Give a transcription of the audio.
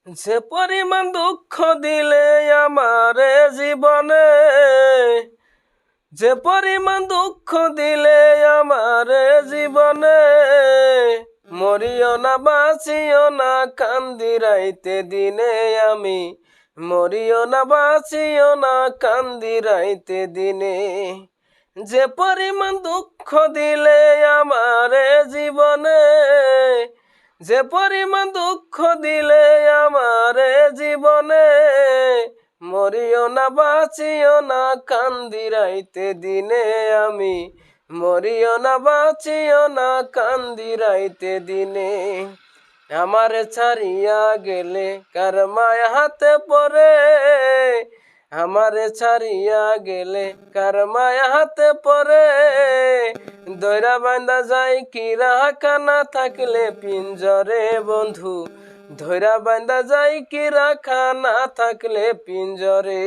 যে পরিমাণ দুঃখ দিলে আমারে জীবনে, যে পরিমাণ দুঃখ দিলে আমারে জীবনে, মরিও না বাঁচিও না কান্দি রাইতে দিনে আমি, মরিও না বাঁচিও না কান্দি রাইতে দিনে। যে পরিমাণ দুঃখ দিলে আমারে জীবনে, যে পরিমাণ দুঃখ দিলে আমারে জীবনে, মরিও না বাঁচিও না কান্দি রাইতে দিনে আমি, মরিও না বাঁচিও না কান্দি রাইতে দিনে। আমারে ছাড়িয়া গেলে কার মায়া হাতে পড়ে, আমারে ছাড়িয়া গেলে কার মায়া হাতে পড়ে, দইরা বান্ধা যায় কি রাখা না থাকলে পিঞ্জরে বন্ধু, ধইরা বান্ধা যায় কি রাখা না থাকলে পিঞ্জরে।